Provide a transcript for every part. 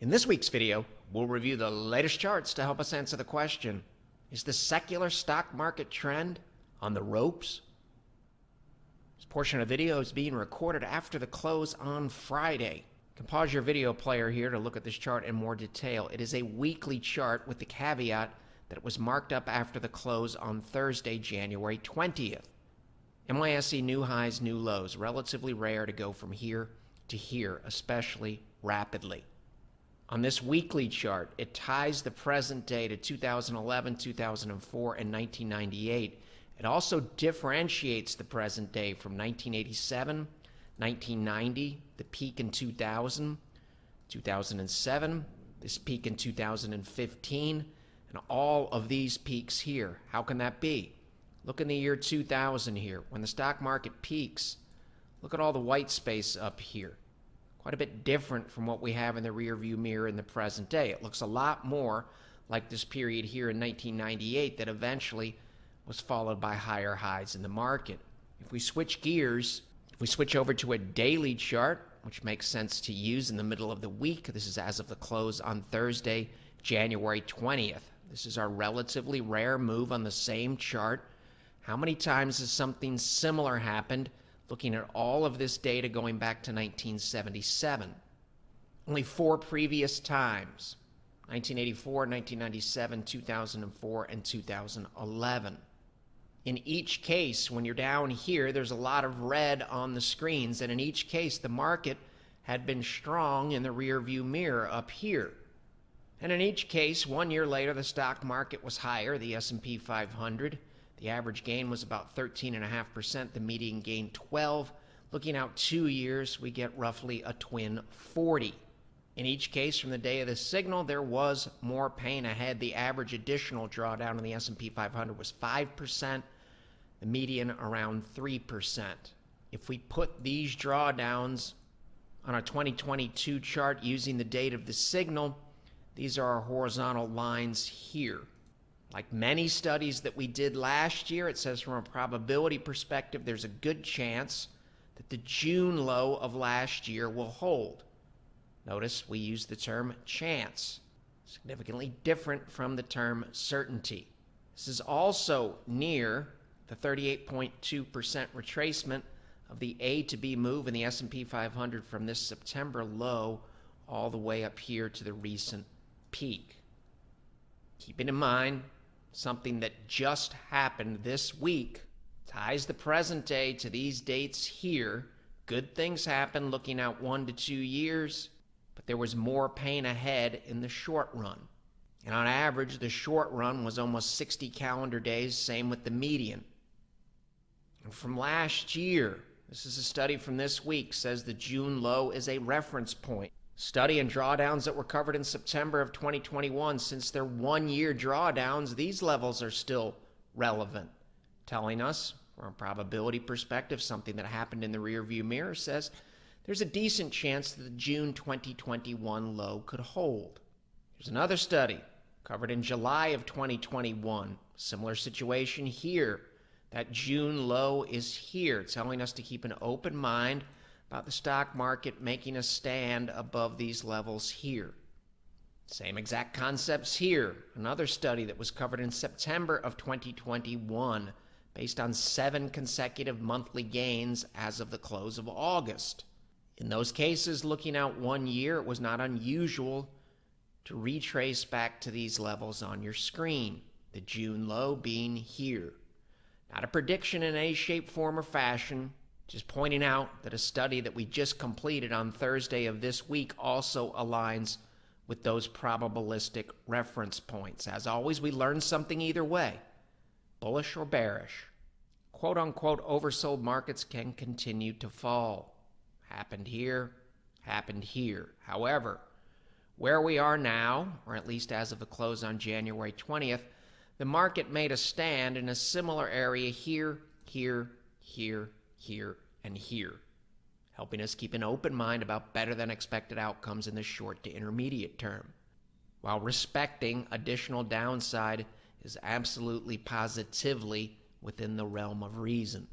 In this week's video, we'll review the latest charts to help us answer the question, is the secular stock market trend on the ropes? This portion of the video is being recorded after the close on Friday. You can pause your video player here to look at this chart in more detail. It is a weekly chart with the caveat that it was marked up after the close on Thursday, January 20th. NYSE new highs, new lows. Relatively rare to go from here to here, especially rapidly. On this weekly chart, it ties the present day to 2011, 2004, and 1998. It also differentiates the present day from 1987, 1990, the peak in 2000, 2007, this peak in 2015, and all of these peaks here. How can that be? Look in the year 2000 here. When the stock market peaks, look at all the white space up here. Quite a bit different from what we have in the rearview mirror in the present day. It looks a lot more like this period here in 1998 that eventually was followed by higher highs in the market. If we switch gears, if we switch over to a daily chart, which makes sense to use in the middle of the week, this is as of the close on Thursday, January 20th. This is our relatively rare move on the same chart. How many times has something similar happened? Looking at all of this data going back to 1977. Only 4 previous times, 1984, 1997, 2004, and 2011. In each case, when you're down here, there's a lot of red on the screens, and in each case, the market had been strong in the rearview mirror up here. And in each case, 1 year later, the stock market was higher, the S&P 500. The average gain was about 13.5%. The median gain 12. Looking out 2 years, we get roughly a twin 40. In each case, from the day of the signal, there was more pain ahead. The average additional drawdown in the S&P 500 was 5%. The median around 3%. If we put these drawdowns on a 2022 chart using the date of the signal, these are our horizontal lines here. Like many studies that we did last year, it says from a probability perspective, there's a good chance that the June low of last year will hold. Notice we use the term chance, significantly different from the term certainty. This is also near the 38.2% retracement of the A to B move in the S&P 500 from this September low all the way up here to the recent peak. Keeping in mind, something that just happened this week ties the present day to these dates here. Good things happen looking out 1 to 2 years, but there was more pain ahead in the short run. And on average, the short run was almost 60 calendar days, same with the median. And from last year, this is a study from this week, says the June low is a reference point. Study and drawdowns that were covered in September of 2021, since they're 1 year drawdowns, these levels are still relevant, telling us, from a probability perspective, something that happened in the rearview mirror says there's a decent chance that the June 2021 low could hold. Here's another study covered in July of 2021. Similar situation here. That June low is here, telling us to keep an open mind about the stock market making a stand above these levels here. Same exact concepts here. Another study that was covered in September of 2021 based on 7 consecutive monthly gains as of the close of August. In those cases, looking out 1 year, it was not unusual to retrace back to these levels on your screen, the June low being here. Not a prediction in any shape, form, or fashion, just pointing out that a study that we just completed on Thursday of this week also aligns with those probabilistic reference points. As always, we learn something either way, bullish or bearish. Quote-unquote oversold markets can continue to fall. Happened here, happened here. However, where we are now, or at least as of the close on January 20th, the market made a stand in a similar area here, here, here, here, and here, helping us keep an open mind about better than expected outcomes in the short to intermediate term, while respecting additional downside is absolutely positively within the realm of reason.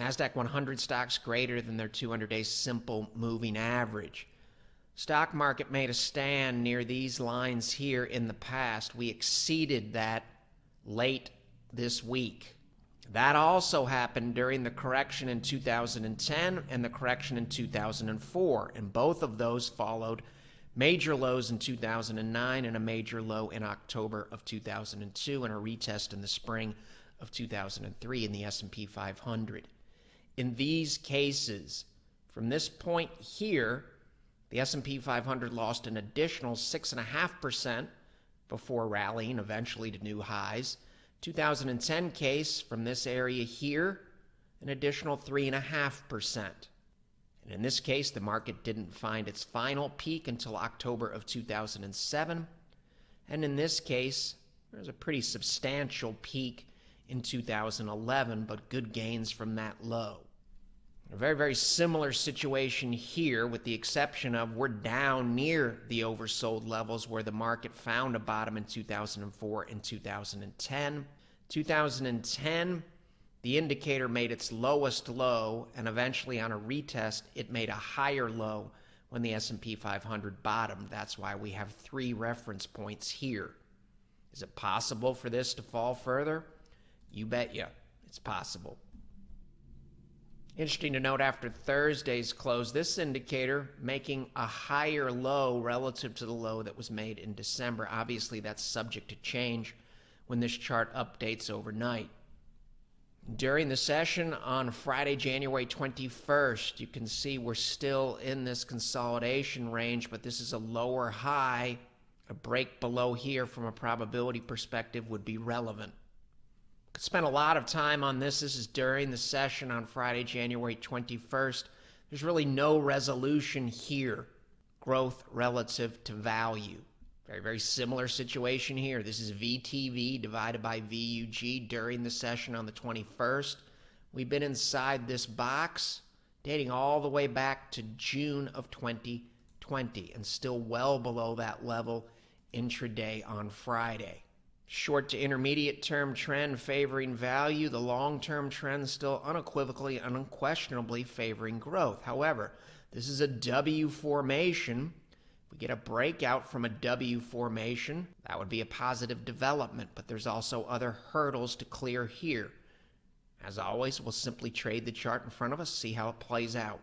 Nasdaq 100 stocks greater than their 200-day simple moving average. Stock market made a stand near these lines here in the past. We exceeded that late this week. That also happened during the correction in 2010 and the correction in 2004, and both of those followed major lows in 2009 and a major low in October of 2002 and a retest in the spring of 2003 in the S&P 500. In these cases, from this point here, the S&P 500 lost an additional 6.5% before rallying eventually to new highs. 2010 case from this area here, an additional 3.5%. And in this case, the market didn't find its final peak until October of 2007. And in this case, there's a pretty substantial peak in 2011, but good gains from that low. A very, very similar situation here, with the exception of we're down near the oversold levels where the market found a bottom in 2004 and 2010. 2010, the indicator made its lowest low, and eventually on a retest, it made a higher low when the S&P 500 bottomed. That's why we have 3 reference points here. Is it possible for this to fall further? You bet you, it's possible. Interesting to note, after Thursday's close, this indicator making a higher low relative to the low that was made in December. Obviously, that's subject to change when this chart updates overnight. During the session on Friday, January 21st, you can see we're still in this consolidation range, but this is a lower high. A break below here from a probability perspective would be relevant. Could spend a lot of time on this. This is during the session on Friday, January 21st. There's really no resolution here. Growth relative to value. Very, very similar situation here. This is VTV divided by VUG during the session on the 21st. We've been inside this box dating all the way back to June of 2020 and still well below that level intraday on Friday. Short to intermediate term trend favoring value. The long-term trend still unequivocally and unquestionably favoring growth. However, this is a W formation. If we get a breakout from a W formation, that would be a positive development, but there's also other hurdles to clear here. As always, we'll simply trade the chart in front of us, see how it plays out.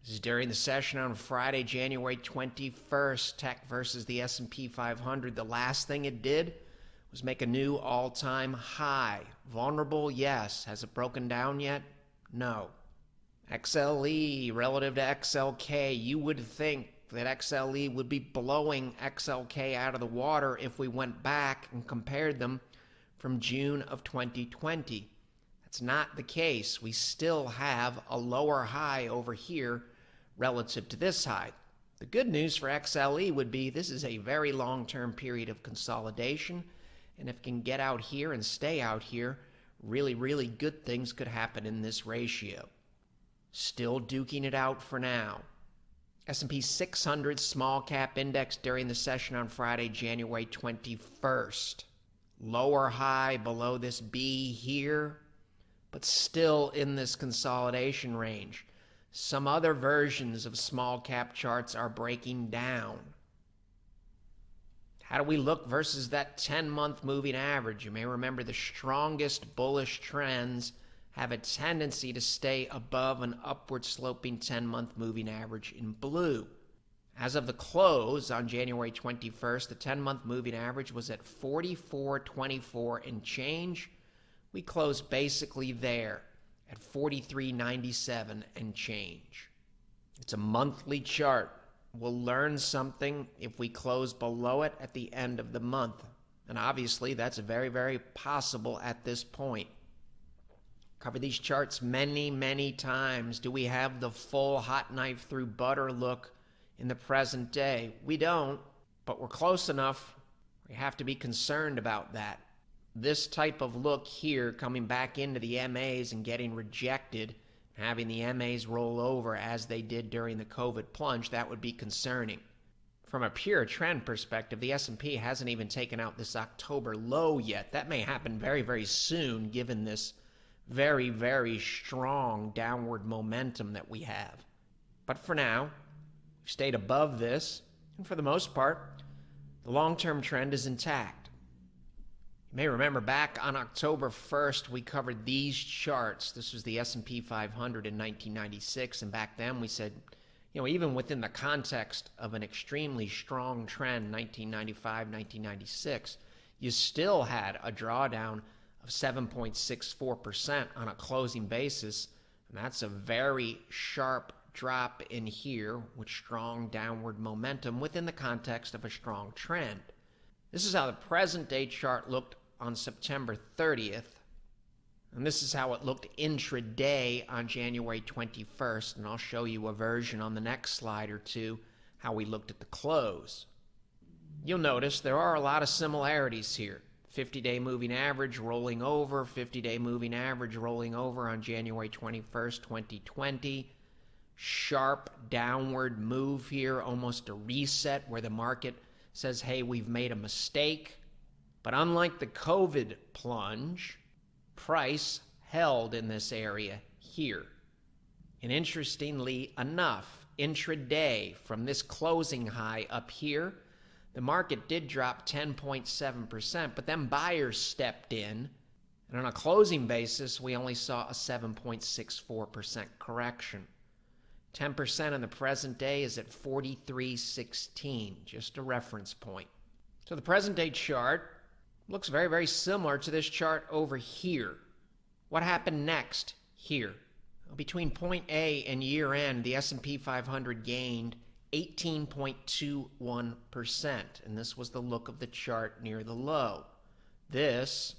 This is during the session on Friday, January 21st, Tech versus the S&P 500. The last thing it did was make a new all-time high. Vulnerable, yes. Has it broken down yet? No. XLE relative to XLK, you would think that XLE would be blowing XLK out of the water if we went back and compared them from June of 2020. That's not the case. We still have a lower high over here relative to this high. The good news for XLE would be this is a very long-term period of consolidation, and if it can get out here and stay out here, really, really good things could happen in this ratio. Still duking it out for now. S&P 600 small cap index during the session on Friday, January 21st. Lower high below this B here, but still in this consolidation range. Some other versions of small cap charts are breaking down. How do we look versus that 10-month moving average? You may remember the strongest bullish trends have a tendency to stay above an upward sloping 10-month moving average in blue. As of the close on January 21st, the 10-month moving average was at 44.24 and change. We closed basically there at 43.97 and change. It's a monthly chart. We'll learn something if we close below it at the end of the month. And obviously, that's very, very possible at this point. Cover these charts many, many times. Do we have the full hot knife through butter look in the present day? We don't, but we're close enough. We have to be concerned about that. This type of look here, coming back into the MAs and getting rejected, having the MAs roll over as they did during the COVID plunge, that would be concerning. From a pure trend perspective, the S&P hasn't even taken out this October low yet. That may happen very, very soon, given this very, very strong downward momentum that we have. But for now, We've stayed above this, and for the most part, the long-term trend is intact. You may remember back on October 1st, we covered these charts. This was the S&P 500 in 1996, and back then we said, even within the context of an extremely strong trend, 1995, 1996, you still had a drawdown of 7.64% on a closing basis, and that's a very sharp drop in here with strong downward momentum within the context of a strong trend. This is how the present day chart looked on September 30th, and this is how it looked intraday on January 21st, and I'll show you a version on the next slide or two how we looked at the close. You'll notice there are a lot of similarities here. 50-day moving average rolling over, 50-day moving average rolling over on January 21st, 2020. Sharp downward move here, almost a reset where the market says, hey, we've made a mistake. But unlike the COVID plunge, price held in this area here. And interestingly enough, intraday from this closing high up here, the market did drop 10.7%, but then buyers stepped in, and on a closing basis, we only saw a 7.64% correction. 10% in the present day is at 43.16, just a reference point. So the present day chart looks very, very similar to this chart over here. What happened next here? Between point A and year end, the S&P 500 gained 18.21%, and this was the look of the chart near the low. This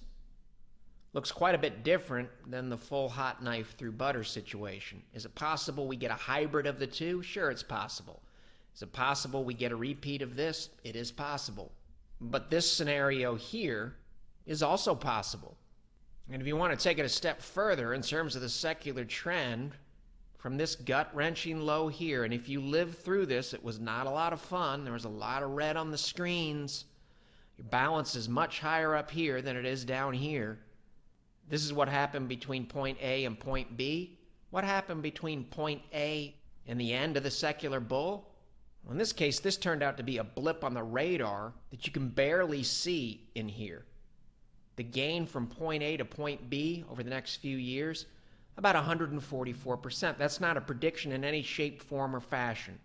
looks quite a bit different than the full hot knife through butter situation. Is it possible we get a hybrid of the two? Sure, it's possible. Is it possible we get a repeat of this? It is possible. But this scenario here is also possible. And if you want to take it a step further in terms of the secular trend, from this gut-wrenching low here, and if you lived through this, it was not a lot of fun. There was a lot of red on the screens. Your balance is much higher up here than it is down here. This is what happened between point A and point B. What happened between point A and the end of the secular bull? Well, in this case, this turned out to be a blip on the radar that you can barely see in here. The gain from point A to point B over the next few years, about 144%. That's not a prediction in any shape, form, or fashion.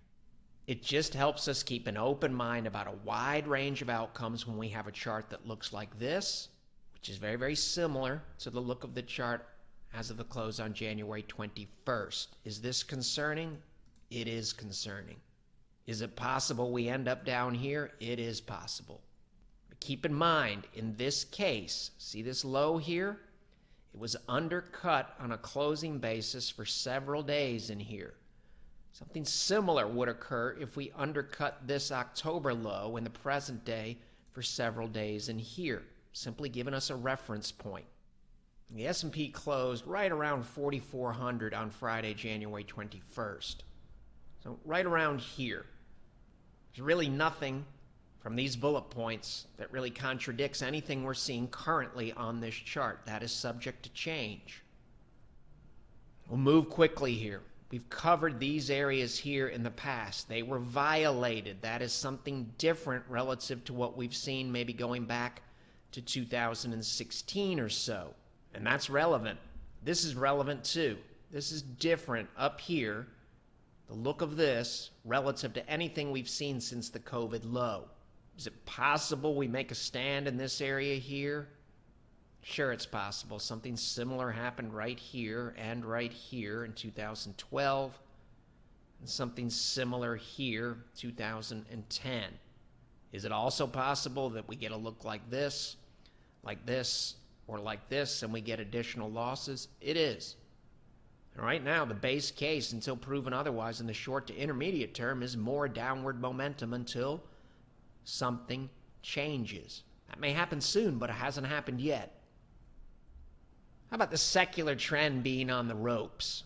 It just helps us keep an open mind about a wide range of outcomes when we have a chart that looks like this, which is very, very similar to the look of the chart as of the close on January 21st. Is this concerning? It is concerning. Is it possible we end up down here? It is possible. But keep in mind, in this case, see this low here? It was undercut on a closing basis for several days in here. Something similar would occur if we undercut this October low in the present day for several days in here, simply giving us a reference point. The S&P closed right around 4,400 on Friday, January 21st. So right around here. There's really nothing from these bullet points that really contradicts anything we're seeing currently on this chart. That is subject to change. We'll move quickly here. We've covered these areas here in the past. They were violated. That is something different relative to what we've seen maybe going back to 2016 or so. And that's relevant. This is relevant too. This is different up here, the look of this, relative to anything we've seen since the COVID low. Is it possible we make a stand in this area here? Sure, it's possible. Something similar happened right here and right here in 2012, and something similar here, 2010. Is it also possible that we get a look like this, or like this, and we get additional losses? It is. And right now, the base case, until proven otherwise in the short to intermediate term, is more downward momentum until something changes. That may happen soon, but it hasn't happened yet. How about the secular trend being on the ropes?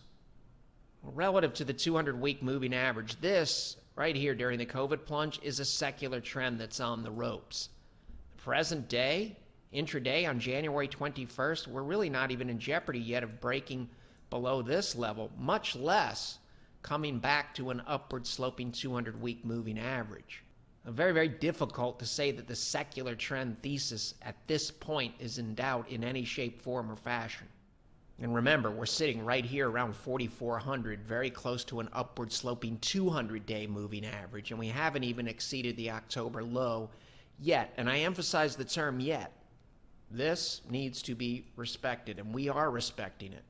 Well, relative to the 200-week moving average, this right here during the COVID plunge is a secular trend that's on the ropes. The present day, intraday on January 21st, we're really not even in jeopardy yet of breaking below this level, much less coming back to an upward sloping 200-week moving average. Very, very difficult to say that the secular trend thesis at this point is in doubt in any shape, form, or fashion. And remember, we're sitting right here around 4,400, very close to an upward sloping 200-day moving average, and we haven't even exceeded the October low yet. And I emphasize the term yet. This needs to be respected, and we are respecting it.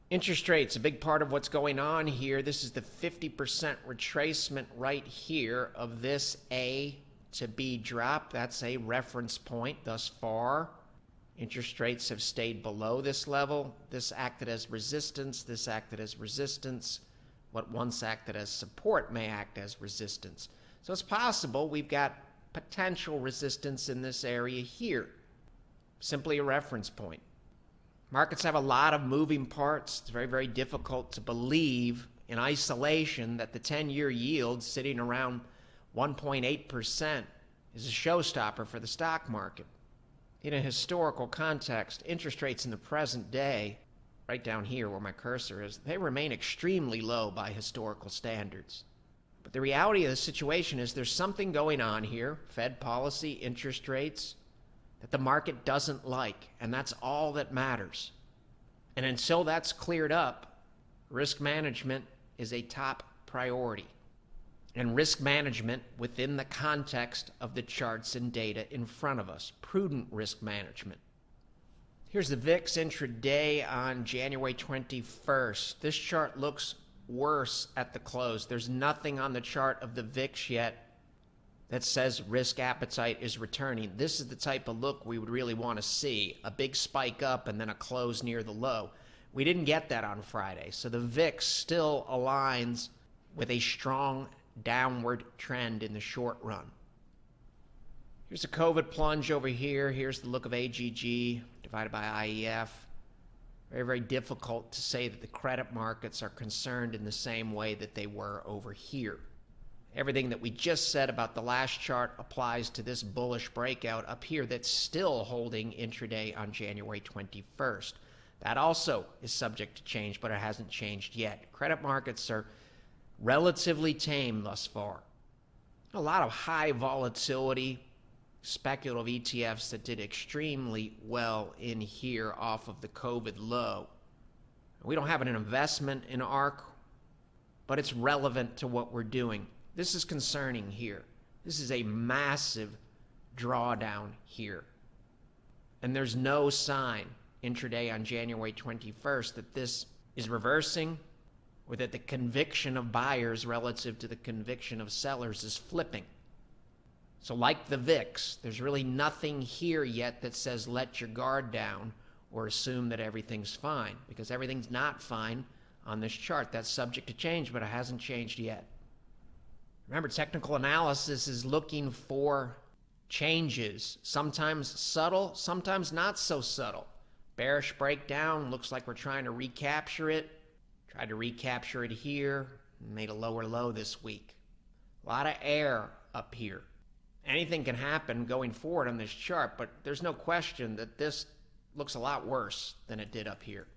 Interest rates, a big part of what's going on here. This is the 50% retracement right here of this A to B drop. That's a reference point thus far. Interest rates have stayed below this level. This acted as resistance. This acted as resistance. What once acted as support may act as resistance. So it's possible we've got potential resistance in this area here. Simply a reference point. Markets have a lot of moving parts. It's very, very difficult to believe in isolation that the 10-year yield sitting around 1.8% is a showstopper for the stock market. In a historical context, interest rates in the present day, right down here where my cursor is, they remain extremely low by historical standards. But the reality of the situation is there's something going on here, Fed policy, interest rates, that the market doesn't like, and that's all that matters. And until that's cleared up, risk management is a top priority. And risk management within the context of the charts and data in front of us, prudent risk management. Here's the VIX intraday on January 21st. This chart looks worse at the close. There's nothing on the chart of the VIX yet that says risk appetite is returning. This is the type of look we would really want to see, a big spike up and then a close near the low. We didn't get that on Friday, so the VIX still aligns with a strong downward trend in the short run. Here's a COVID plunge over here. Here's the look of AGG divided by IEF. Very, very difficult to say that the credit markets are concerned in the same way that they were over here. Everything that we just said about the last chart applies to this bullish breakout up here that's still holding intraday on January 21st. That also is subject to change, but it hasn't changed yet. Credit markets are relatively tame thus far. A lot of high volatility, speculative ETFs that did extremely well in here off of the COVID low. We don't have an investment in ARK, but it's relevant to what we're doing. This is concerning here. This is a massive drawdown here. And there's no sign intraday on January 21st that this is reversing or that the conviction of buyers relative to the conviction of sellers is flipping. So like the VIX, there's really nothing here yet that says let your guard down or assume that everything's fine, because everything's not fine on this chart. That's subject to change, but it hasn't changed yet. Remember, technical analysis is looking for changes, sometimes subtle, sometimes not so subtle. Bearish breakdown, looks like we're trying to recapture it. Tried to recapture it here, made a lower low this week. A lot of air up here. Anything can happen going forward on this chart, but there's no question that this looks a lot worse than it did up here.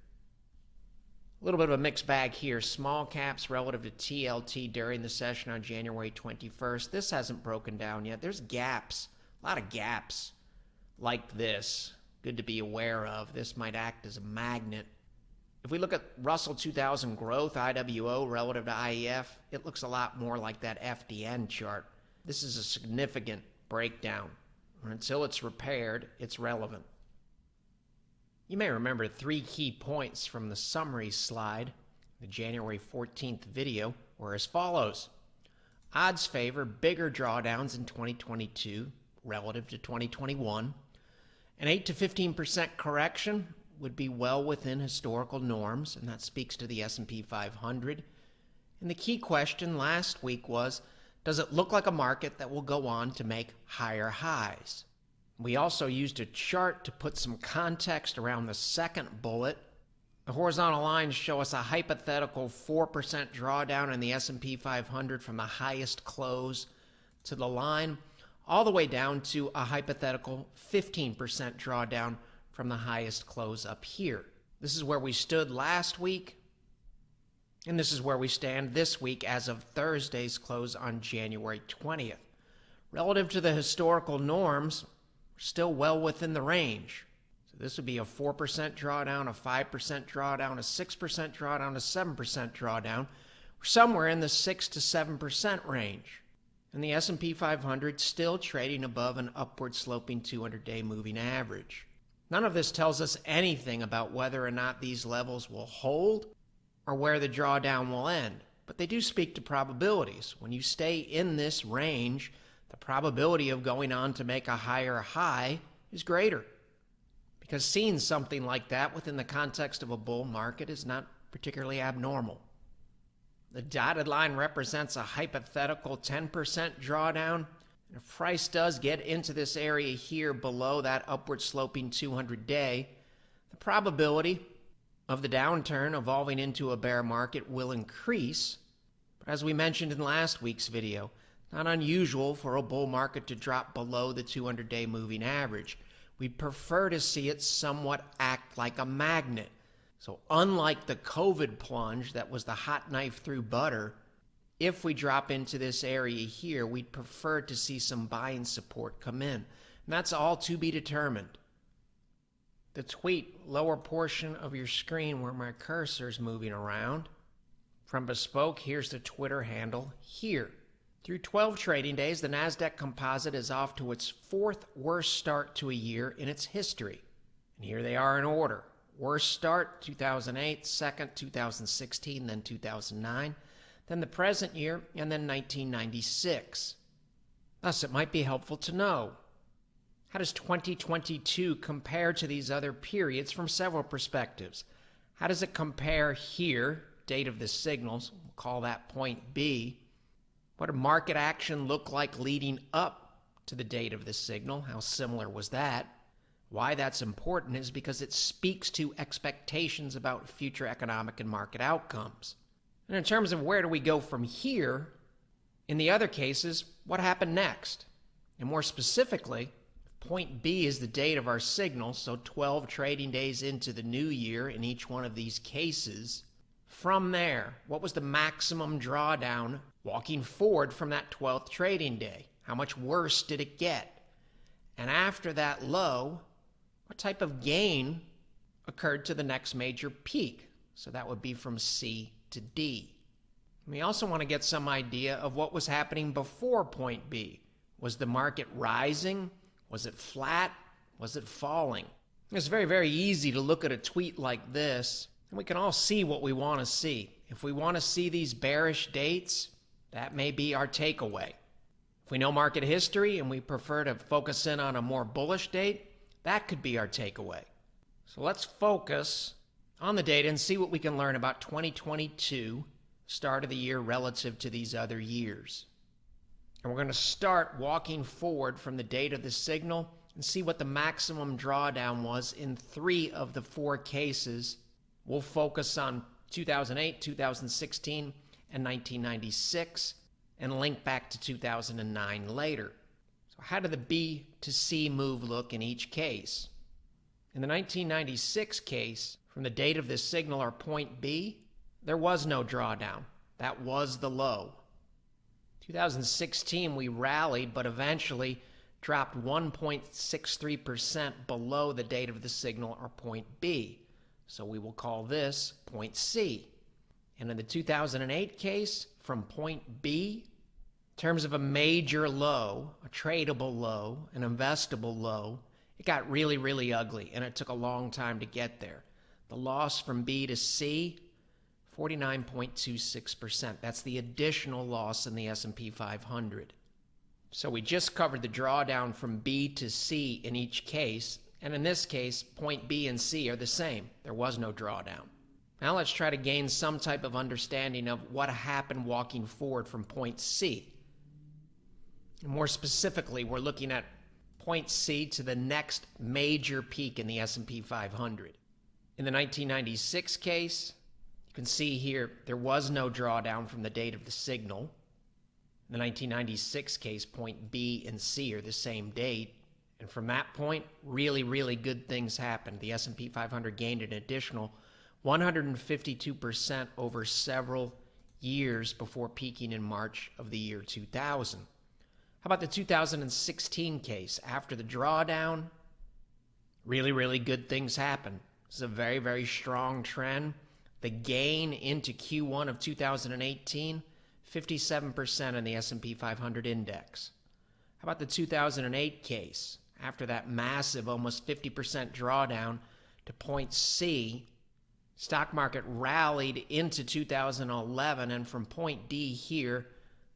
A little bit of a mixed bag here. Small caps relative to TLT during the session on January 21st. This hasn't broken down yet. There's gaps, a lot of gaps like this. Good to be aware of. This might act as a magnet. If we look at Russell 2000 growth, IWO relative to IEF, it looks a lot more like that FDN chart. This is a significant breakdown. Until it's repaired, it's relevant. You may remember 3 key points from the summary slide. The January 14th video were as follows. Odds favor bigger drawdowns in 2022 relative to 2021. An 8 to 15% correction would be well within historical norms, and that speaks to the S&P 500. And the key question last week was, does it look like a market that will go on to make higher highs? We also used a chart to put some context around the second bullet. The horizontal lines show us a hypothetical 4% drawdown in the S&P 500 from the highest close to the line, all the way down to a hypothetical 15% drawdown from the highest close up here. This is where we stood last week. And this is where we stand this week as of Thursday's close on January 20th. Relative to the historical norms, we're still well within the range. So this would be a 4% drawdown, a 5% drawdown, a 6% drawdown, a 7% drawdown. We're somewhere in the 6 to 7% range. And the S&P 500 still trading above an upward sloping 200-day moving average. None of this tells us anything about whether or not these levels will hold or where the drawdown will end. But they do speak to probabilities. When you stay in this range, the probability of going on to make a higher high is greater. Because seeing something like that within the context of a bull market is not particularly abnormal. The dotted line represents a hypothetical 10% drawdown. And if price does get into this area here below that upward sloping 200-day, the probability of the downturn evolving into a bear market will increase. But as we mentioned in last week's video, not unusual for a bull market to drop below the 200-day moving average. We'd prefer to see it somewhat act like a magnet. So unlike the COVID plunge that was the hot knife through butter, if we drop into this area here, we'd prefer to see some buying support come in. And that's all to be determined. The tweet, lower portion of your screen where my cursor is moving around. From Bespoke, here's the Twitter handle here. Through 12 trading days, the Nasdaq Composite is off to its fourth worst start to a year in its history. And here they are in order. Worst start, 2008, second, 2016, then 2009, then the present year, and then 1996. Thus, it might be helpful to know, how does 2022 compare to these other periods from several perspectives? How does it compare here, date of the signals, we'll call that point B. What did market action look like leading up to the date of the signal? How similar was that? Why that's important is because it speaks to expectations about future economic and market outcomes. And in terms of where do we go from here, in the other cases, what happened next? And more specifically, point B is the date of our signal, so 12 trading days into the new year in each one of these cases. From there, what was the maximum drawdown walking forward from that 12th trading day? How much worse did it get? And after that low, what type of gain occurred to the next major peak? So that would be from C to D. We also want to get some idea of what was happening before point B. Was the market rising? Was it flat? Was it falling? It's very, very easy to look at a tweet like this, and we can all see what we want to see. If we want to see these bearish dates, that may be our takeaway. If we know market history and we prefer to focus in on a more bullish date, that could be our takeaway. So let's focus on the data and see what we can learn about 2022, start of the year relative to these other years. And we're going to start walking forward from the date of the signal and see what the maximum drawdown was in 3 of the 4 cases. We'll focus on 2008, 2016, and 1996, and link back to 2009 later. So how did the B to C move look in each case? In the 1996 case, from the date of this signal or point B, there was no drawdown. That was the low. 2016, we rallied, but eventually dropped 1.63% below the date of the signal or point B. So we will call this point C. And in the 2008 case, from point B, in terms of a major low, a tradable low, an investable low, it got really, really ugly, and it took a long time to get there. The loss from B to C, 49.26%. That's the additional loss in the S&P 500. So we just covered the drawdown from B to C in each case, and in this case, point B and C are the same. There was no drawdown. Now let's try to gain some type of understanding of what happened walking forward from point C. And more specifically, we're looking at point C to the next major peak in the S&P 500. In the 1996 case, you can see here there was no drawdown from the date of the signal. In the 1996 case, point B and C are the same date. And from that point, really, really good things happened. The S&P 500 gained an additional 152% over several years before peaking in March of the year 2000. How about the 2016 case? After the drawdown, really good things happen. This is a very strong trend. The gain into Q1 of 2018, 57% in the S&P 500 index. How about the 2008 case? After that massive, almost 50% drawdown to point C, stock market rallied into 2011, and from point D here,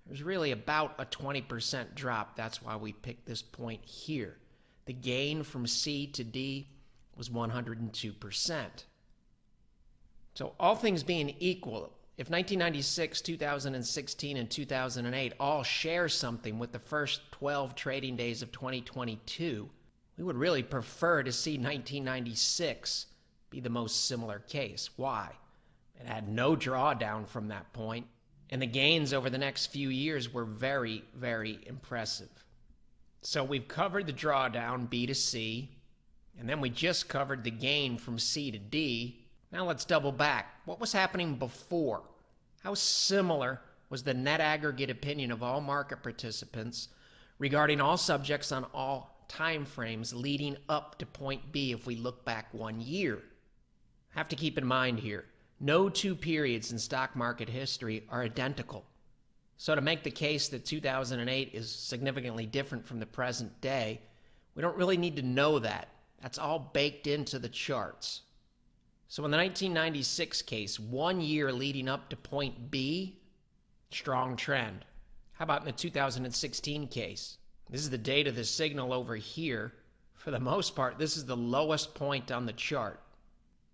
there's really about a 20% drop. That's why we picked this point here. The gain from C to D was 102%. So all things being equal, if 1996, 2016, and 2008 all share something with the first 12 trading days of 2022, we would really prefer to see 1996 be the most similar case. Why? It had no drawdown from that point, and the gains over the next few years were very impressive. So we've covered the drawdown, B to C, and then we just covered the gain from C to D. Now let's double back. What was happening before? How similar was the net aggregate opinion of all market participants regarding all subjects on all time frames leading up to point B if we look back 1 year? Have to keep in mind here, no two periods in stock market history are identical. So to make the case that 2008 is significantly different from the present day, we don't really need to know that. That's all baked into the charts. So in the 1996 case, 1 year leading up to point B, strong trend. How about in the 2016 case? This is the date of the signal over here. For the most part, this is the lowest point on the chart.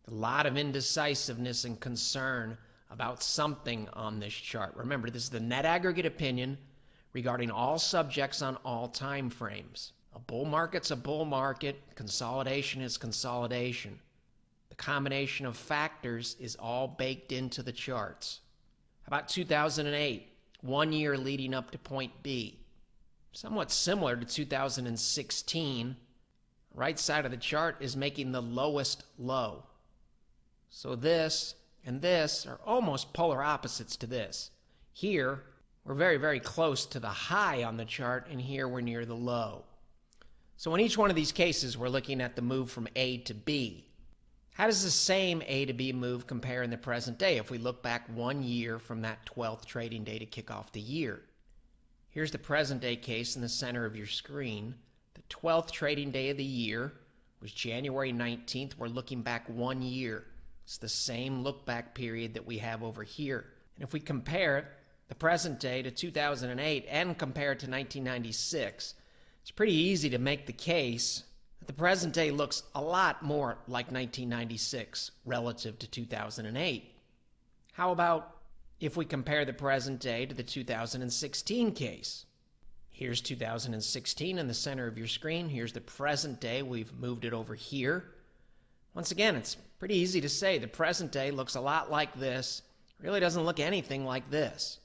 A lot of indecisiveness and concern about something on this chart. Remember, this is the net aggregate opinion regarding all subjects on all time frames. A bull market's a bull market. Consolidation is consolidation. The combination of factors is all baked into the charts. How about 2008? 1 year leading up to point B. Somewhat similar to 2016. Right side of the chart is making the lowest low. So this and this are almost polar opposites to this. Here, we're very close to the high on the chart, and here we're near the low. So in each one of these cases, we're looking at the move from A to B. How does the same A to B move compare in the present day if we look back 1 year from that 12th trading day to kick off the year? Here's the present day case in the center of your screen. The 12th trading day of the year was January 19th. We're looking back 1 year. It's the same look back period that we have over here. And if we compare the present day to 2008 and compare it to 1996, it's pretty easy to make the case that the present day looks a lot more like 1996 relative to 2008. How about if we compare the present day to the 2016 case? Here's 2016 in the center of your screen. Here's the present day. We've moved it over here. Once again, it's pretty easy to say the present day looks a lot like this. It really doesn't look anything like this.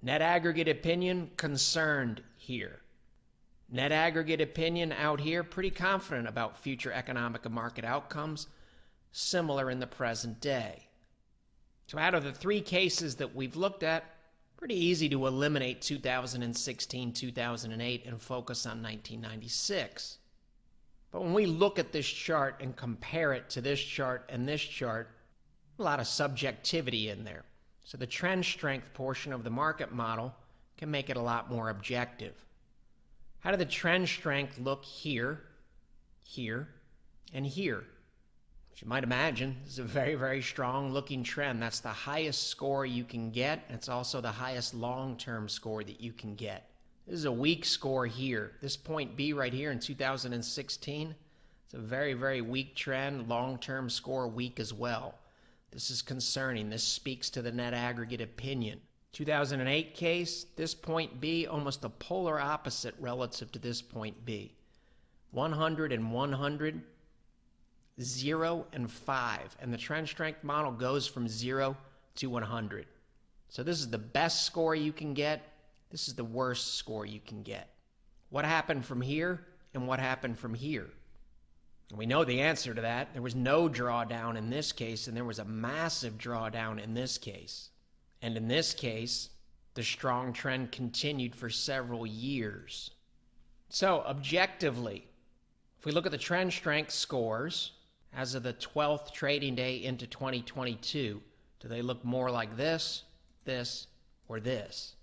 Net aggregate opinion concerned here. Net aggregate opinion out here, pretty confident about future economic and market outcomes, similar in the present day. So out of the three cases that we've looked at, pretty easy to eliminate 2016, 2008 and focus on 1996. But when we look at this chart and compare it to this chart and this chart, a lot of subjectivity in there. So the trend strength portion of the market model can make it a lot more objective. How did the trend strength look here, here, and here? As you might imagine, this is a very strong looking trend. That's the highest score you can get. It's also the highest long-term score that you can get. This is a weak score here. This point B right here in 2016, it's a very weak trend. Long-term score weak as well. This is concerning. This speaks to the net aggregate opinion. 2008 case, this point B, almost the polar opposite relative to this point B. 100 and 100, 0 and 5. And the trend strength model goes from 0 to 100. So this is the best score you can get. This is the worst score you can get. What happened from here and what happened from here? We know the answer to that. There was no drawdown in this case, and there was a massive drawdown in this case. And in this case, the strong trend continued for several years. So, objectively, if we look at the trend strength scores as of the 12th trading day into 2022, do they look more like this, this, or this?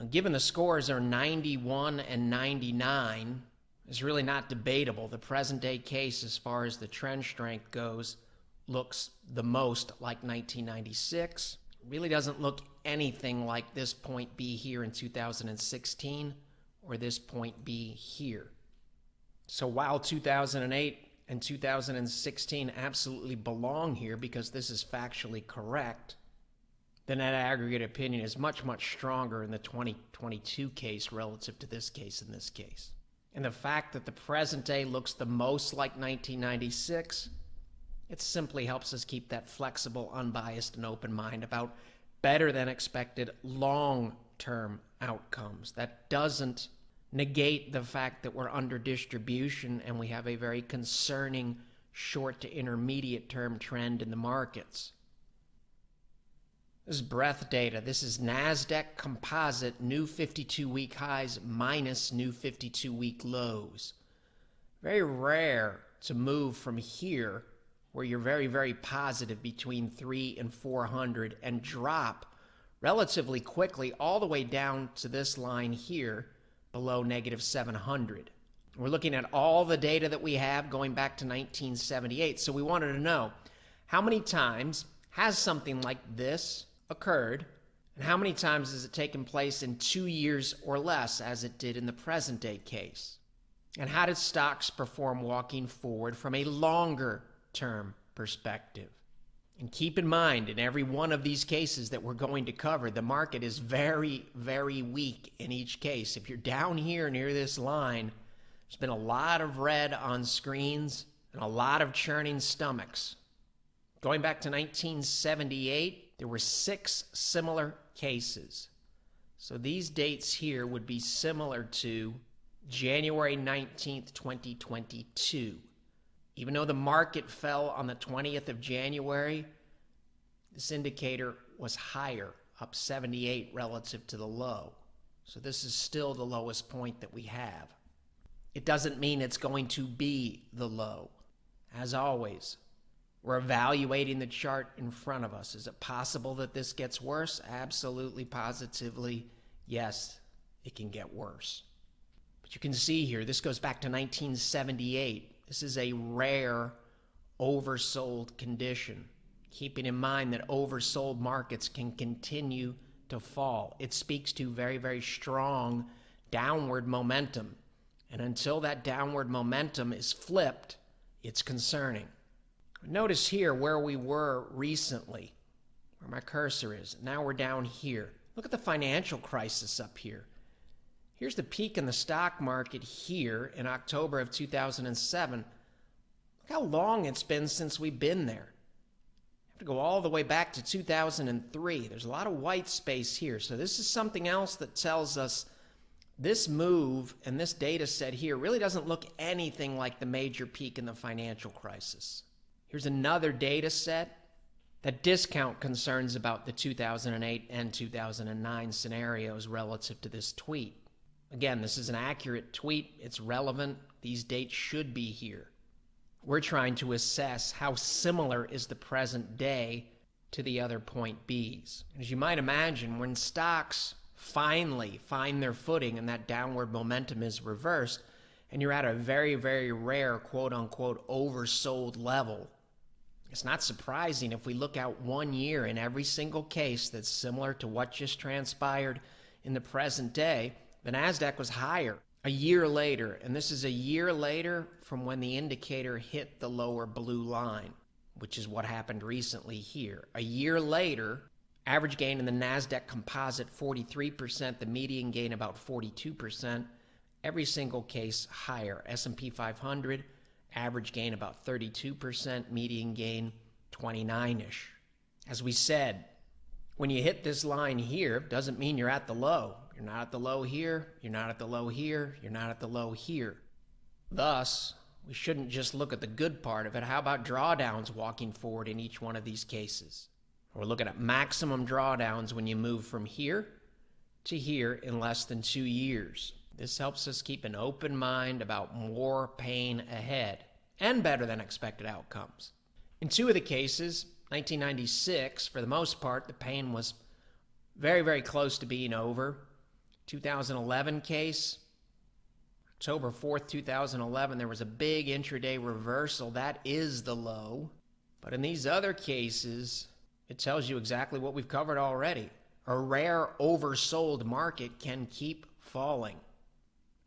Given the scores are 91 and 99, it's really not debatable. The present day case, as far as the trend strength goes, looks the most like 1996. It really doesn't look anything like this point B here in 2016 or this point B here. So while 2008 and 2016 absolutely belong here because this is factually correct, the net aggregate opinion is much, much stronger in the 2022 case relative to this case and this case. And the fact that the present day looks the most like 1996, it simply helps us keep that flexible, unbiased, and open mind about better than expected long-term outcomes. That doesn't negate the fact that we're under distribution and we have a very concerning short to intermediate term trend in the markets. This is breadth data. This is Nasdaq composite new 52-week highs minus new 52-week lows. Very rare to move from here, where you're very, very positive between 300 and 400, and drop relatively quickly all the way down to this line here below negative 700. We're looking at all the data that we have going back to 1978. So we wanted to know, how many times has something like this occurred, and how many times has it taken place in 2 years or less, as it did in the present day case? And how did stocks perform walking forward from a longer term perspective? And keep in mind, in every one of these cases that we're going to cover, the market is very, very weak in each case. If you're down here near this line, there's been a lot of red on screens and a lot of churning stomachs. Going back to 1978, there were 6 similar cases. So these dates here would be similar to January 19th, 2022. Even though the market fell on the 20th of January, this indicator was higher, up 78 relative to the low. So this is still the lowest point that we have. It doesn't mean it's going to be the low. As always, we're evaluating the chart in front of us. Is it possible that this gets worse? Absolutely, positively, yes, it can get worse. But you can see here, this goes back to 1978. This is a rare oversold condition, keeping in mind that oversold markets can continue to fall. It speaks to very, very strong downward momentum. And until that downward momentum is flipped, it's concerning. Notice here where we were recently, where my cursor is. Now we're down here. Look at the financial crisis up here. Here's the peak in the stock market here in October of 2007. Look how long it's been since we've been there. You have to go all the way back to 2003. There's a lot of white space here. So this is something else that tells us this move and this data set here really doesn't look anything like the major peak in the financial crisis. Here's another data set that discount concerns about the 2008 and 2009 scenarios relative to this tweet. Again, this is an accurate tweet. It's relevant. These dates should be here. We're trying to assess how similar is the present day to the other point Bs. As you might imagine, when stocks finally find their footing and that downward momentum is reversed, and you're at a very, very rare quote-unquote oversold level, it's not surprising if we look out 1 year in every single case that's similar to what just transpired in the present day, the Nasdaq was higher a year later, and this is a year later from when the indicator hit the lower blue line, which is what happened recently here. A year later, average gain in the Nasdaq composite 43%, the median gain about 42%, every single case higher. S&P 500, average gain about 32%, median gain 29-ish. As we said, when you hit this line here, doesn't mean you're at the low. You're not at the low here, you're not at the low here, you're not at the low here. Thus, we shouldn't just look at the good part of it. How about drawdowns walking forward in each one of these cases? We're looking at maximum drawdowns when you move from here to here in less than 2 years. This helps us keep an open mind about more pain ahead and better than expected outcomes. In 2 of the cases, 1996, for the most part, the pain was very, very close to being over. 2011 case, October 4th, 2011, there was a big intraday reversal. That is the low. But in these other cases, it tells you exactly what we've covered already. A rare oversold market can keep falling.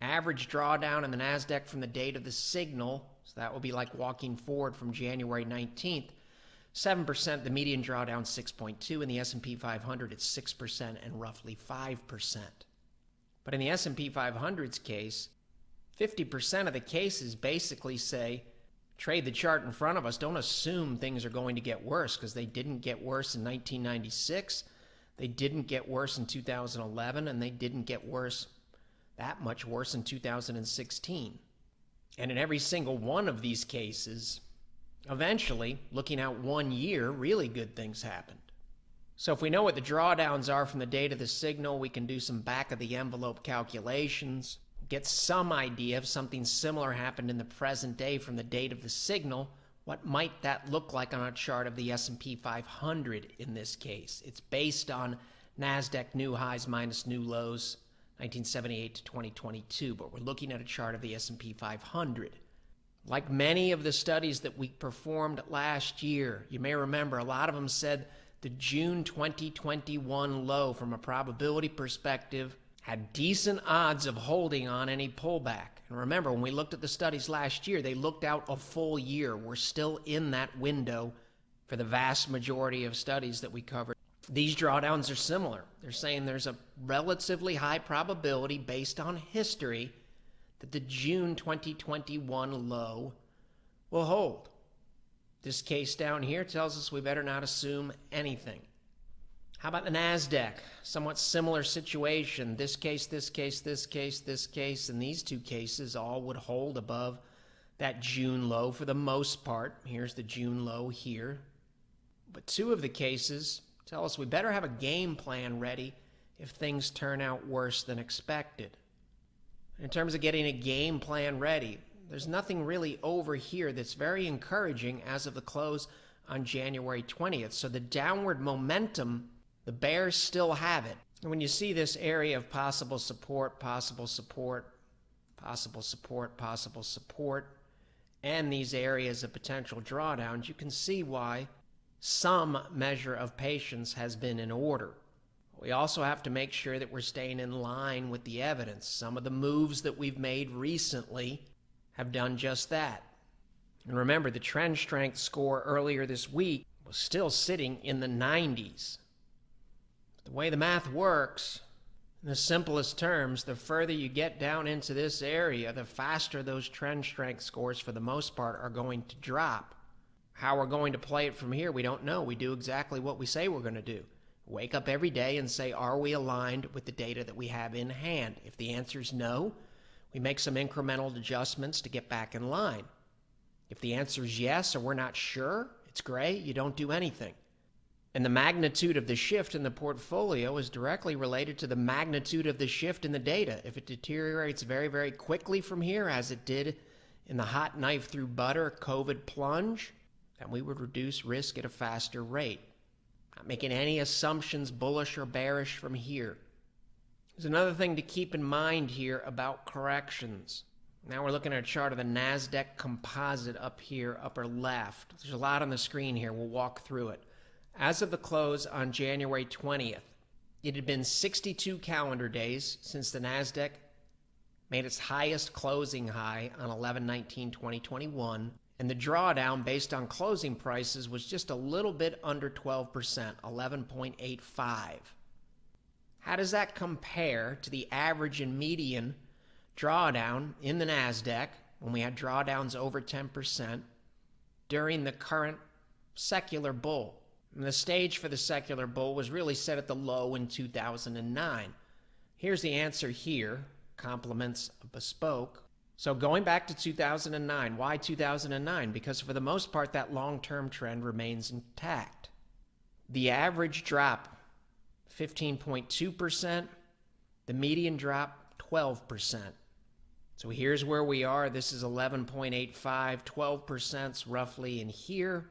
Average drawdown in the Nasdaq from the date of the signal, so that will be like walking forward from January 19th, 7%, the median drawdown 6.2, in the S&P 500 it's 6% and roughly 5%. But in the S&P 500's case, 50% of the cases basically say, trade the chart in front of us, don't assume things are going to get worse, because they didn't get worse in 1996, they didn't get worse in 2011, and they didn't get worse, that much worse, in 2016. And in every single one of these cases, eventually, looking out 1 year, really good things happened. So if we know what the drawdowns are from the date of the signal, we can do some back-of-the-envelope calculations, get some idea if something similar happened in the present day from the date of the signal. What might that look like on a chart of the S&P 500 in this case? It's based on Nasdaq new highs minus new lows, 1978 to 2022, but we're looking at a chart of the S&P 500. Like many of the studies that we performed last year, you may remember a lot of them said the June 2021 low, from a probability perspective, had decent odds of holding on any pullback. And remember, when we looked at the studies last year, they looked out a full year. We're still in that window for the vast majority of studies that we covered. These drawdowns are similar. They're saying there's a relatively high probability based on history that the June 2021 low will hold. This case down here tells us we better not assume anything. How about the Nasdaq? Somewhat similar situation. This case, this case, this case, this case, and these 2 cases all would hold above that June low for the most part. Here's the June low here. But 2 of the cases tell us we better have a game plan ready if things turn out worse than expected. In terms of getting a game plan ready, there's nothing really over here that's very encouraging as of the close on January 20th. So the downward momentum, the bears still have it. And when you see this area of possible support, possible support, possible support, possible support, and these areas of potential drawdowns, you can see why some measure of patience has been in order. We also have to make sure that we're staying in line with the evidence. Some of the moves that we've made recently have done just that. And remember, the trend strength score earlier this week was still sitting in the 90s. The way the math works, in the simplest terms, the further you get down into this area, the faster those trend strength scores, for the most part, are going to drop. How we're going to play it from here, we don't know. We do exactly what we say we're going to do. Wake up every day and say, are we aligned with the data that we have in hand? If the answer is no, we make some incremental adjustments to get back in line. If the answer is yes, or we're not sure, it's gray, you don't do anything. And the magnitude of the shift in the portfolio is directly related to the magnitude of the shift in the data. If it deteriorates very, very quickly from here, as it did in the hot knife through butter COVID plunge, then we would reduce risk at a faster rate. Not making any assumptions bullish or bearish from here. There's another thing to keep in mind here about corrections. Now we're looking at a chart of the Nasdaq composite up here, upper left. There's a lot on the screen here. We'll walk through it. As of the close on January 20th, it had been 62 calendar days since the Nasdaq made its highest closing high on 11/19/2021, and the drawdown based on closing prices was just a little bit under 12%, 11.85. How does that compare to the average and median drawdown in the Nasdaq when we had drawdowns over 10% during the current secular bull? And the stage for the secular bull was really set at the low in 2009. Here's the answer here, compliments of Bespoke. So going back to 2009, why 2009? Because for the most part, that long-term trend remains intact. The average drop, 15.2%. The median drop, 12%. So here's where we are. This is 11.85, 12% roughly in here.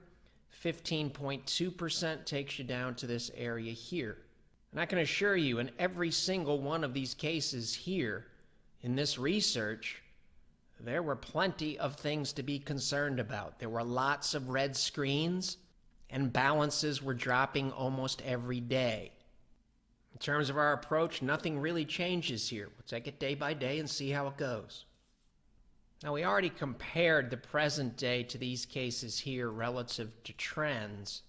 15.2% takes you down to this area here. And I can assure you, in every single one of these cases here, in this research, there were plenty of things to be concerned about. There were lots of red screens, and balances were dropping almost every day. In terms of our approach, nothing really changes here. We'll take it day by day and see how it goes. Now, we already compared the present day to these cases here relative to trends.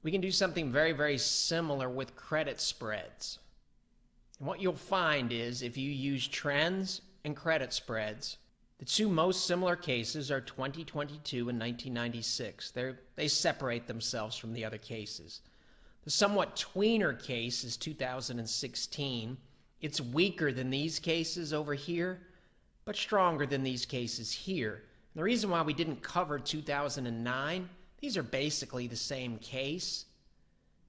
We can do something very, very similar with credit spreads. And what you'll find is if you use trends and credit spreads, the two most similar cases are 2022 and 1996. They separate themselves from the other cases. The somewhat tweener case is 2016. It's weaker than these cases over here, but stronger than these cases here. And the reason why we didn't cover 2009, these are basically the same case.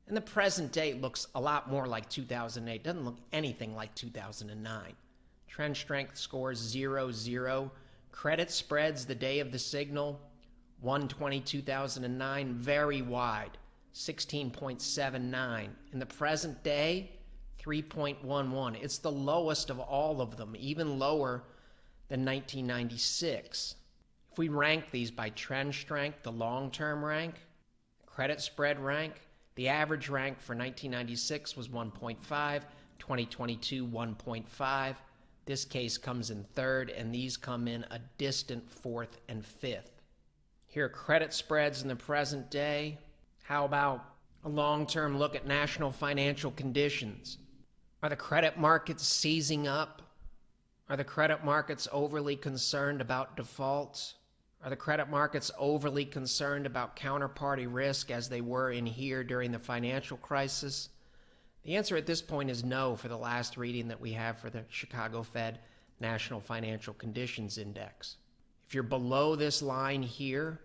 And the present day looks a lot more like 2008. It doesn't look anything like 2009. Trend strength scores 0, 0. Credit spreads the day of the signal, 1/20/2009, very wide, 16.79. In the present day, 3.11. It's the lowest of all of them, even lower than 1996. If we rank these by trend strength, the long-term rank, credit spread rank, the average rank for 1996 was 1.5, 2022 1.5. This case comes in third, and these come in a distant fourth and fifth. Here are credit spreads in the present day. How about a long-term look at national financial conditions? Are the credit markets seizing up? Are the credit markets overly concerned about defaults? Are the credit markets overly concerned about counterparty risk as they were in here during the financial crisis? The answer at this point is no for the last reading that we have for the Chicago Fed National Financial Conditions Index. If you're below this line here,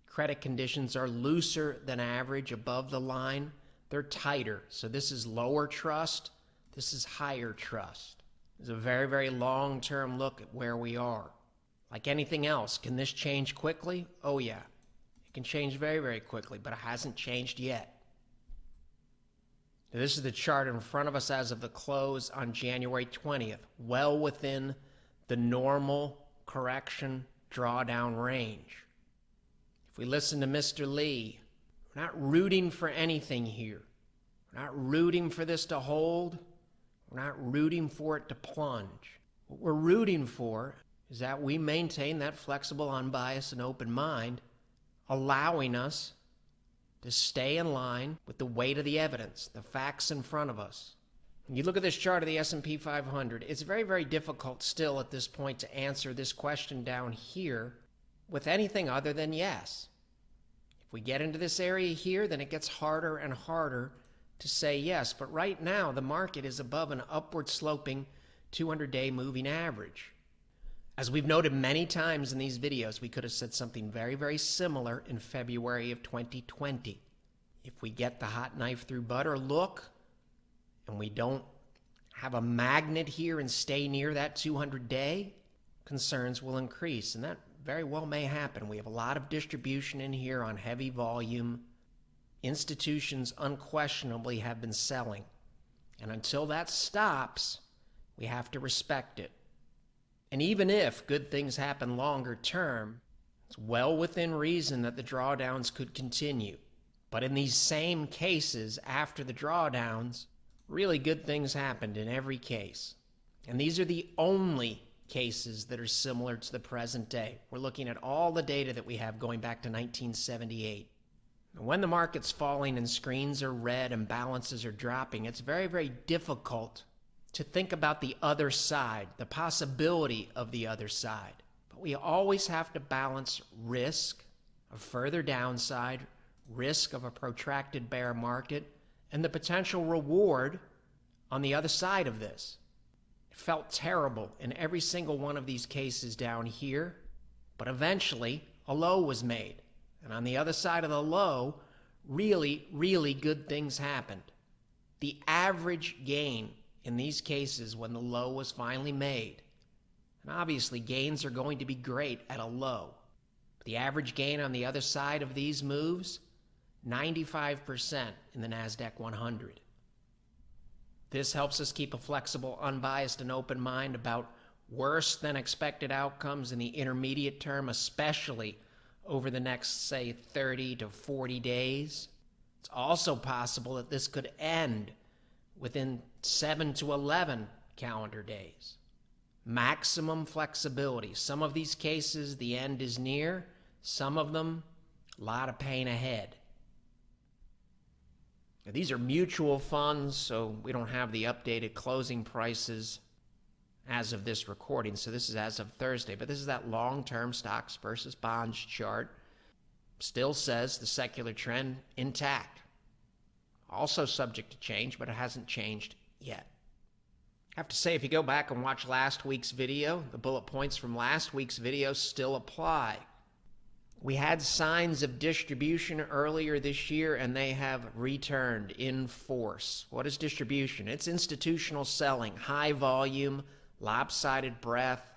credit conditions are looser than average. Above the line, they're tighter. So this is lower trust. This is higher trust. It's a very, very long-term look at where we are. Like anything else, can this change quickly? Oh yeah, it can change very, very quickly, but it hasn't changed yet. Now, this is the chart in front of us as of the close on January 20th, well within the normal correction drawdown range. If we listen to Mr. Lee, we're not rooting for anything here. We're not rooting for this to hold. We're not rooting for it to plunge. What we're rooting for is that we maintain that flexible, unbiased, and open mind, allowing us to stay in line with the weight of the evidence, the facts in front of us. When you look at this chart of the S&P 500, it's very, very difficult still at this point to answer this question down here with anything other than yes. If we get into this area here, then it gets harder and harder to say yes. But right now, the market is above an upward sloping 200-day moving average. As we've noted many times in these videos, we could have said something very, very similar in February of 2020. If we get the hot knife through butter look, and we don't have a magnet here and stay near that 200-day, concerns will increase, and that very well may happen. We have a lot of distribution in here on heavy volume. Institutions unquestionably have been selling, and until that stops, we have to respect it. And even if good things happen longer term, it's well within reason that the drawdowns could continue. But in these same cases, after the drawdowns, really good things happened in every case. And these are the only cases that are similar to the present day. We're looking at all the data that we have going back to 1978. And when the market's falling and screens are red and balances are dropping, it's very, very difficult to think about the other side, the possibility of the other side. But we always have to balance risk of further downside, risk of a protracted bear market, and the potential reward on the other side of this. It felt terrible in every single one of these cases down here, but eventually a low was made. And on the other side of the low, really, really good things happened. The average gain in these cases when the low was finally made, and obviously gains are going to be great at a low, but the average gain on the other side of these moves, 95% in the Nasdaq 100. This helps us keep a flexible, unbiased, and open mind about worse than expected outcomes in the intermediate term, especially over the next, say, 30 to 40 days. It's also possible that this could end within 7 to 11 calendar days. Maximum flexibility. Some of these cases, the end is near. Some of them, a lot of pain ahead. Now, these are mutual funds, so we don't have the updated closing prices as of this recording. So this is as of Thursday, but this is that long-term stocks versus bonds chart. Still says the secular trend intact. Also subject to change, but it hasn't changed yet. I have to say, if you go back and watch last week's video, the bullet points from last week's video still apply. We had signs of distribution earlier this year, and they have returned in force. What is distribution? It's institutional selling, high volume, lopsided breadth,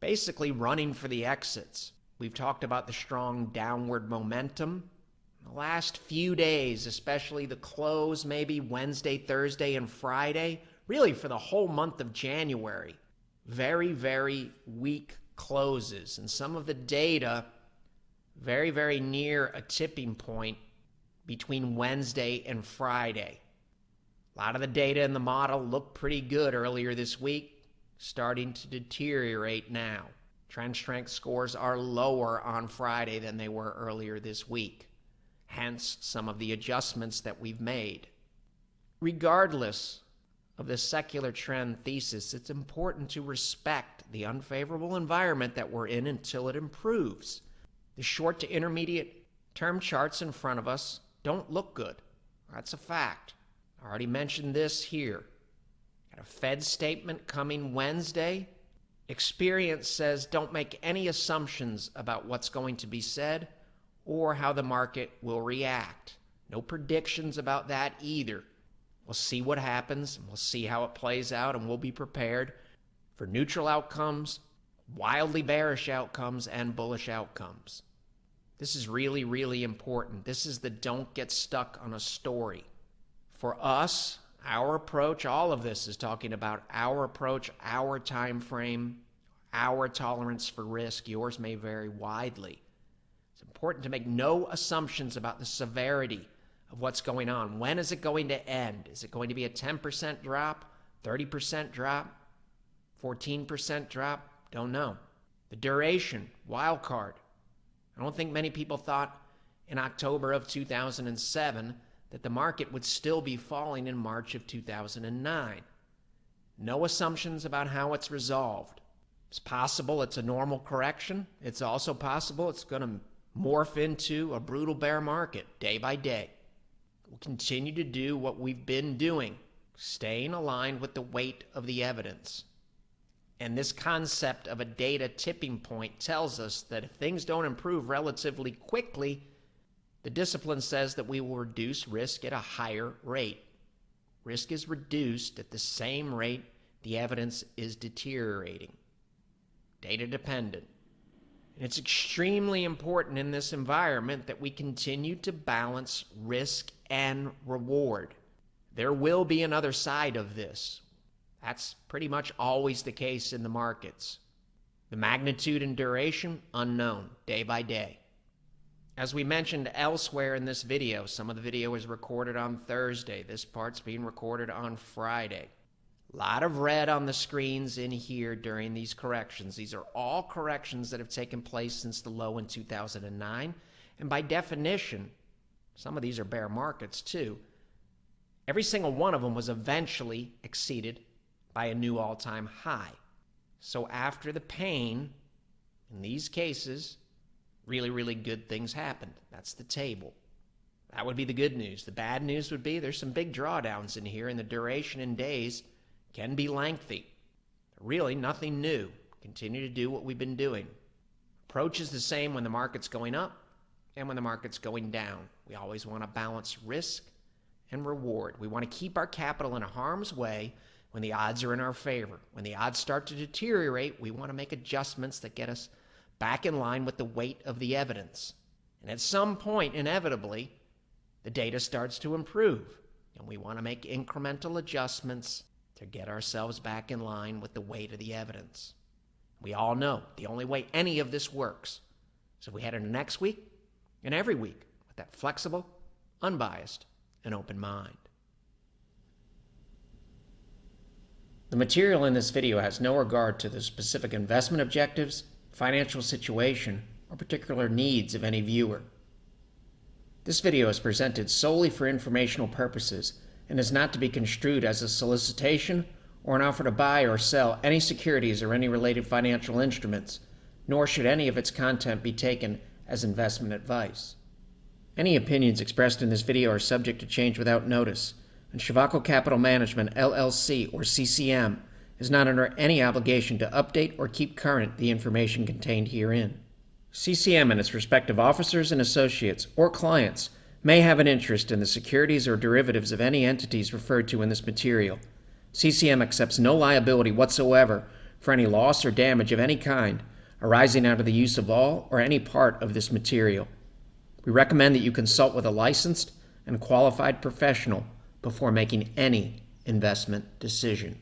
basically running for the exits. We've talked about the strong downward momentum. The last few days, especially the close, maybe Wednesday, Thursday, and Friday, really for the whole month of January, very, very weak closes. And some of the data very, very near a tipping point between Wednesday and Friday. A lot of the data in the model looked pretty good earlier this week, starting to deteriorate now. Trend strength scores are lower on Friday than they were earlier this week. Hence, some of the adjustments that we've made. Regardless of the secular trend thesis, it's important to respect the unfavorable environment that we're in until it improves. The short to intermediate term charts in front of us don't look good. That's a fact. I already mentioned this here. Got a Fed statement coming Wednesday. Experience says don't make any assumptions about what's going to be said or how the market will react. No predictions about that either. We'll see what happens, and we'll see how it plays out, and we'll be prepared for neutral outcomes, wildly bearish outcomes, and bullish outcomes. This is really, really important. This is the don't get stuck on a story. For us, our approach, all of this is talking about our approach, our time frame, our tolerance for risk. Yours may vary widely. It's important to make no assumptions about the severity of what's going on. When is it going to end? Is it going to be a 10% drop, 30% drop, 14% drop? Don't know. The duration, wild card. I don't think many people thought in October of 2007 that the market would still be falling in March of 2009. No assumptions about how it's resolved. It's possible it's a normal correction. It's also possible it's going to morph into a brutal bear market day by day. We'll continue to do what we've been doing, staying aligned with the weight of the evidence. And this concept of a data tipping point tells us that if things don't improve relatively quickly, the discipline says that we will reduce risk at a higher rate. Risk is reduced at the same rate the evidence is deteriorating. Data dependent. And it's extremely important in this environment that we continue to balance risk and reward. There will be another side of this. That's pretty much always the case in the markets. The magnitude and duration, unknown, day by day. As we mentioned elsewhere in this video, some of the video was recorded on Thursday. This part's being recorded on Friday. A lot of red on the screens in here during these corrections. These are all corrections that have taken place since the low in 2009. And by definition, some of these are bear markets too. Every single one of them was eventually exceeded by a new all-time high. So after the pain, in these cases, really, really good things happened. That's the table. That would be the good news. The bad news would be there's some big drawdowns in here, and the duration in days can be lengthy. Really, nothing new. Continue to do what we've been doing. Approach is the same when the market's going up and when the market's going down. We always want to balance risk and reward. We want to keep our capital in harm's way when the odds are in our favor. When the odds start to deteriorate, we want to make adjustments that get us back in line with the weight of the evidence. And at some point, inevitably, the data starts to improve, and we want to make incremental adjustments to get ourselves back in line with the weight of the evidence. We all know the only way any of this works is if we head into next week and every week with that flexible, unbiased, and open mind. The material in this video has no regard to the specific investment objectives, financial situation, or particular needs of any viewer. This video is presented solely for informational purposes and is not to be construed as a solicitation or an offer to buy or sell any securities or any related financial instruments, nor should any of its content be taken as investment advice. Any opinions expressed in this video are subject to change without notice, and Shavaco Capital Management, LLC, or CCM, is not under any obligation to update or keep current the information contained herein. CCM and its respective officers and associates or clients may have an interest in the securities or derivatives of any entities referred to in this material. CCM accepts no liability whatsoever for any loss or damage of any kind arising out of the use of all or any part of this material. We recommend that you consult with a licensed and qualified professional before making any investment decision.